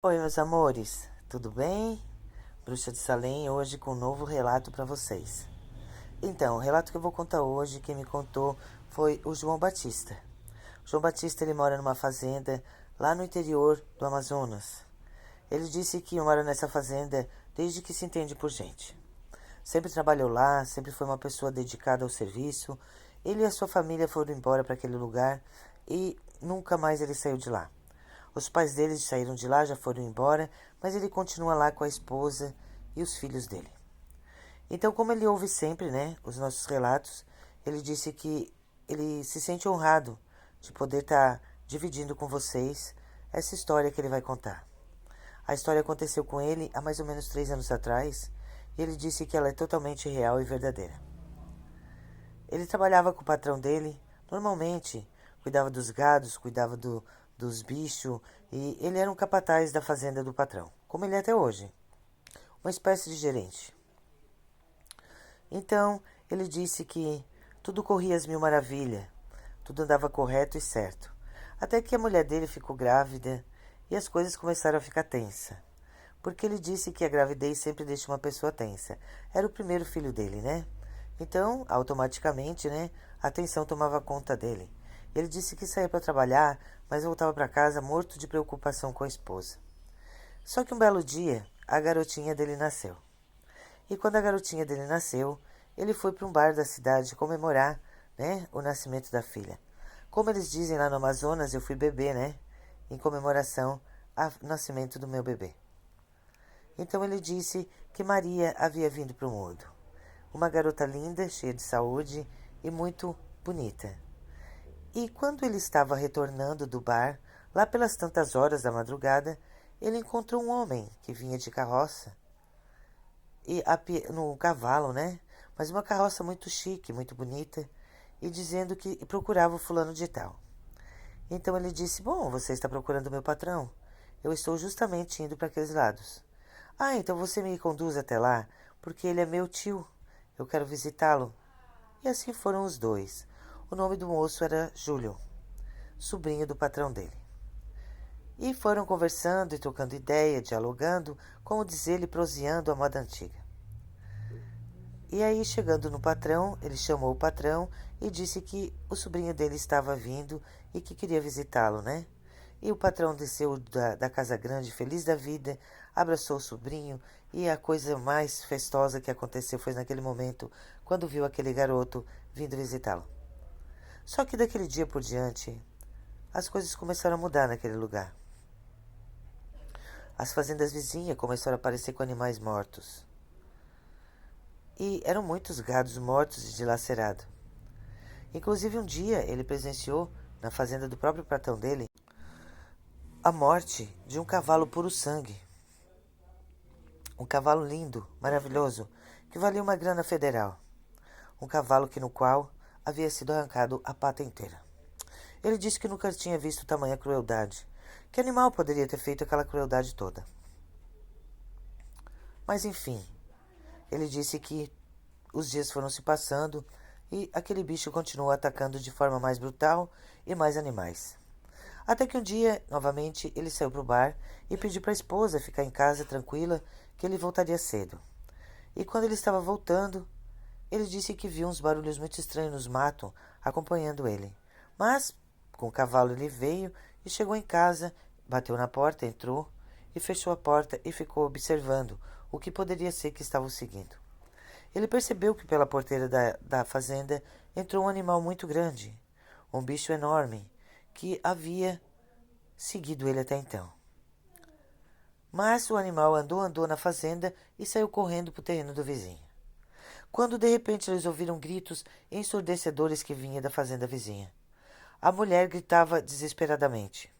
Oi, meus amores, tudo bem? Bruxa de Salem hoje com um novo relato para vocês. Então, o relato que eu vou contar hoje, quem me contou foi o João Batista. O João Batista ele mora numa fazenda lá no interior do Amazonas. Ele disse que mora nessa fazenda desde que se entende por gente. Sempre trabalhou lá, sempre foi uma pessoa dedicada ao serviço. Ele e a sua família foram embora para aquele lugar e nunca mais ele saiu de lá. Os pais dele saíram de lá, já foram embora, mas ele continua lá com a esposa e os filhos dele. Então, como ele ouve sempre, né, os nossos relatos, ele disse que ele se sente honrado de poder estar dividindo com vocês essa história que ele vai contar. A história aconteceu com ele há mais ou menos 3 anos atrás e ele disse que ela é totalmente real e verdadeira. Ele trabalhava com o patrão dele, normalmente, cuidava dos gados, cuidava dos bichos, e ele era um capataz da fazenda do patrão, como ele é até hoje, uma espécie de gerente. Então, ele disse que tudo corria às mil maravilhas, tudo andava correto e certo, até que a mulher dele ficou grávida e as coisas começaram a ficar tensa. Porque ele disse que a gravidez sempre deixa uma pessoa tensa. Era o primeiro filho dele, né? Então, automaticamente, né, a tensão tomava conta dele. Ele disse que saía para trabalhar, mas voltava para casa morto de preocupação com a esposa. Só que um belo dia, a garotinha dele nasceu. E quando a garotinha dele nasceu, ele foi para um bar da cidade comemorar, né, o nascimento da filha. Como eles dizem lá no Amazonas, eu fui bebê, né? Em comemoração ao nascimento do meu bebê. Então ele disse que Maria havia vindo para o mundo. Uma garota linda, cheia de saúde e muito bonita. E quando ele estava retornando do bar, lá pelas tantas horas da madrugada, ele encontrou um homem que vinha de carroça e no cavalo, né? Mas uma carroça muito chique, muito bonita, e dizendo que procurava o fulano de tal. Então ele disse: Bom, você está procurando meu patrão? Eu estou justamente indo para aqueles lados. Ah, então você me conduz até lá, porque ele é meu tio. Eu quero visitá-lo. E assim foram os dois. O nome do moço era Júlio, sobrinho do patrão dele. E foram conversando e trocando ideia, dialogando, como diz ele, proseando a moda antiga. E aí, chegando no patrão, ele chamou o patrão e disse que o sobrinho dele estava vindo e que queria visitá-lo, né? E o patrão desceu da casa grande, feliz da vida, abraçou o sobrinho e a coisa mais festosa que aconteceu foi naquele momento, quando viu aquele garoto vindo visitá-lo. Só que daquele dia por diante, as coisas começaram a mudar naquele lugar. As fazendas vizinhas começaram a aparecer com animais mortos. E eram muitos gados mortos e dilacerados. Inclusive um dia ele presenciou, na fazenda do próprio patrão dele, a morte de um cavalo puro sangue. Um cavalo lindo, maravilhoso, que valia uma grana federal. Um cavalo no qual havia sido arrancado a pata inteira. Ele disse que nunca tinha visto tamanha crueldade. Que animal poderia ter feito aquela crueldade toda? Mas enfim, ele disse que os dias foram se passando e aquele bicho continuou atacando de forma mais brutal e mais animais. Até que um dia, novamente, ele saiu para o bar e pediu para a esposa ficar em casa tranquila, que ele voltaria cedo. E quando ele estava voltando, ele disse que viu uns barulhos muito estranhos nos matos acompanhando ele. Mas, com o cavalo ele veio e chegou em casa, bateu na porta, entrou e fechou a porta e ficou observando o que poderia ser que estava o seguindo. Ele percebeu que pela porteira da fazenda entrou um animal muito grande, um bicho enorme, que havia seguido ele até então. Mas o animal andou na fazenda e saiu correndo para o terreno do vizinho. Quando de repente eles ouviram gritos ensurdecedores que vinham da fazenda vizinha. A mulher gritava desesperadamente.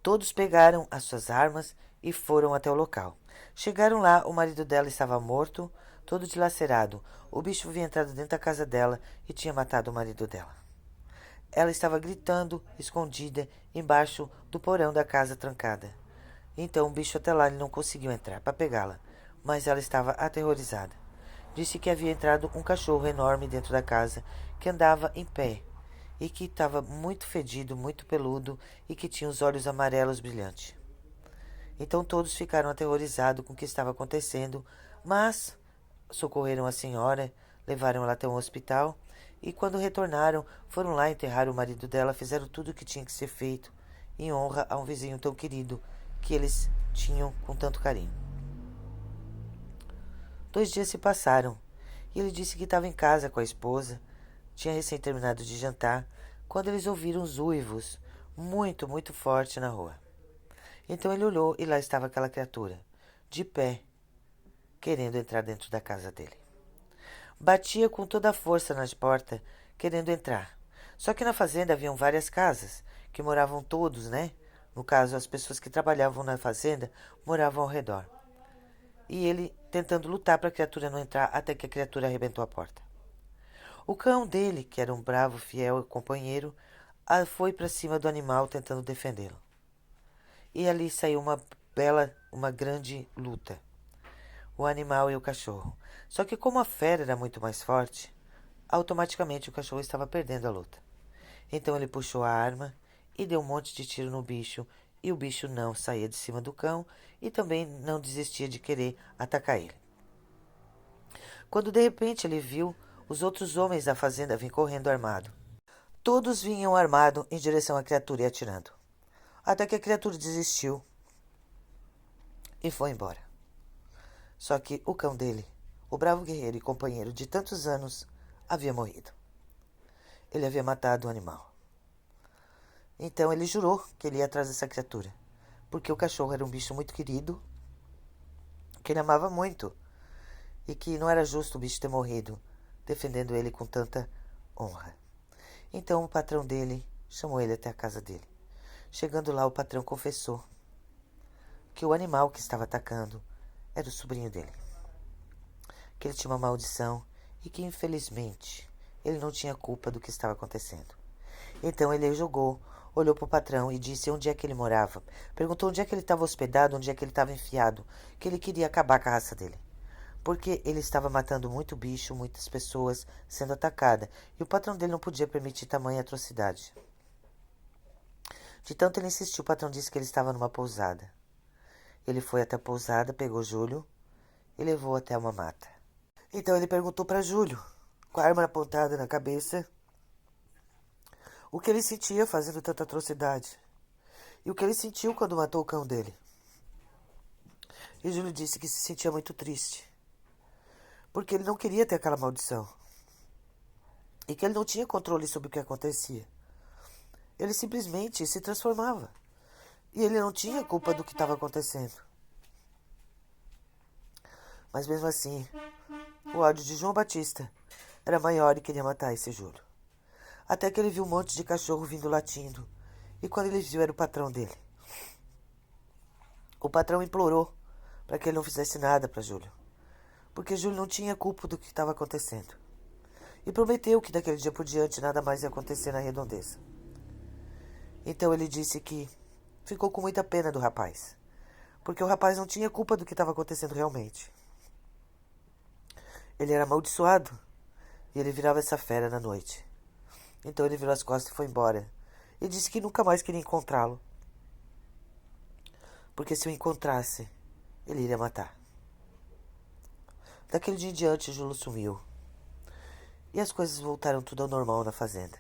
Todos pegaram as suas armas e foram até o local. Chegaram lá, o marido dela estava morto, todo dilacerado. O bicho havia entrado dentro da casa dela e tinha matado o marido dela. Ela estava gritando, escondida, embaixo do porão da casa trancada. Então o bicho até lá ele não conseguiu entrar para pegá-la, mas ela estava aterrorizada. Disse que havia entrado um cachorro enorme dentro da casa, que andava em pé, e que estava muito fedido, muito peludo, e que tinha os olhos amarelos brilhantes. Então todos ficaram aterrorizados com o que estava acontecendo, mas socorreram a senhora, levaram ela até um hospital e quando retornaram, foram lá enterrar o marido dela, fizeram tudo o que tinha que ser feito em honra a um vizinho tão querido que eles tinham com tanto carinho. 2 dias se passaram e ele disse que estava em casa com a esposa, tinha recém terminado de jantar, quando eles ouviram os uivos muito, muito forte na rua. Então ele olhou e lá estava aquela criatura, de pé, querendo entrar dentro da casa dele. Batia com toda a força nas portas, querendo entrar. Só que na fazenda haviam várias casas, que moravam todos, né? No caso, as pessoas que trabalhavam na fazenda moravam ao redor. E ele tentando lutar para a criatura não entrar, até que a criatura arrebentou a porta. O cão dele, que era um bravo, fiel companheiro, foi para cima do animal tentando defendê-lo. E ali saiu uma grande luta. O animal e o cachorro. Só que como a fera era muito mais forte, automaticamente o cachorro estava perdendo a luta. Então ele puxou a arma e deu um monte de tiro no bicho, e o bicho não saía de cima do cão e também não desistia de querer atacar ele. Quando de repente ele viu os outros homens da fazenda vir correndo armado. Todos vinham armados em direção à criatura e atirando. Até que a criatura desistiu e foi embora. Só que o cão dele, o bravo guerreiro e companheiro de tantos anos, havia morrido. Ele havia matado o animal. Então ele jurou que ele ia atrás dessa criatura, porque o cachorro era um bicho muito querido, que ele amava muito, e que não era justo o bicho ter morrido, defendendo ele com tanta honra. Então o patrão dele chamou ele até a casa dele. Chegando lá, o patrão confessou que o animal que estava atacando era o sobrinho dele, que ele tinha uma maldição e que, infelizmente, ele não tinha culpa do que estava acontecendo. Então ele olhou para o patrão e disse onde é que ele morava. Perguntou onde é que ele estava hospedado, onde é que ele estava enfiado, que ele queria acabar com a raça dele. Porque ele estava matando muito bicho, muitas pessoas sendo atacadas, e o patrão dele não podia permitir tamanha atrocidade. De tanto ele insistiu, o patrão disse que ele estava numa pousada. Ele foi até a pousada, pegou Júlio e levou até uma mata. Então ele perguntou para Júlio, com a arma apontada na cabeça, o que ele sentia fazendo tanta atrocidade e o que ele sentiu quando matou o cão dele. E Júlio disse que se sentia muito triste, porque ele não queria ter aquela maldição e que ele não tinha controle sobre o que acontecia. Ele simplesmente se transformava e ele não tinha culpa do que estava acontecendo. Mas mesmo assim, o ódio de João Batista era maior e queria matar esse Júlio. Até que ele viu um monte de cachorro vindo latindo. E quando ele viu, era o patrão dele. O patrão implorou para que ele não fizesse nada para Júlio, porque Júlio não tinha culpa do que estava acontecendo. E prometeu que daquele dia por diante nada mais ia acontecer na redondeza. Então ele disse que ficou com muita pena do rapaz, porque o rapaz não tinha culpa do que estava acontecendo realmente. Ele era amaldiçoado e ele virava essa fera na noite. Então ele virou as costas e foi embora. E disse que nunca mais queria encontrá-lo, porque se o encontrasse, ele iria matar. Daquele dia em diante, Júlio sumiu. E as coisas voltaram tudo ao normal na fazenda.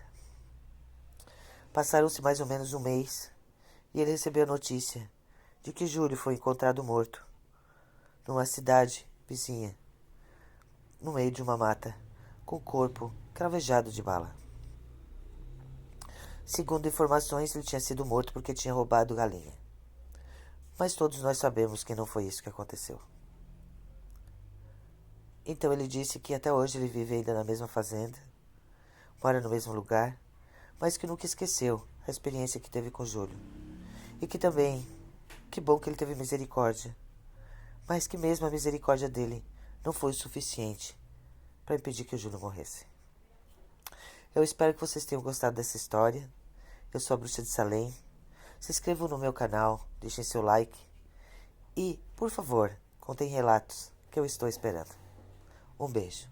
Passaram-se mais ou menos um mês e ele recebeu a notícia de que Júlio foi encontrado morto numa cidade vizinha, no meio de uma mata, com o corpo cravejado de bala. Segundo informações, ele tinha sido morto porque tinha roubado galinha. Mas todos nós sabemos que não foi isso que aconteceu. Então ele disse que até hoje ele vive ainda na mesma fazenda, mora no mesmo lugar, mas que nunca esqueceu a experiência que teve com Júlio. E que também, que bom que ele teve misericórdia, mas que mesmo a misericórdia dele não foi o suficiente para impedir que o Júlio morresse. Eu espero que vocês tenham gostado dessa história. Eu sou a Bruxa de Salem. Se inscrevam no meu canal, deixem seu like e, por favor, contem relatos que eu estou esperando. Um beijo.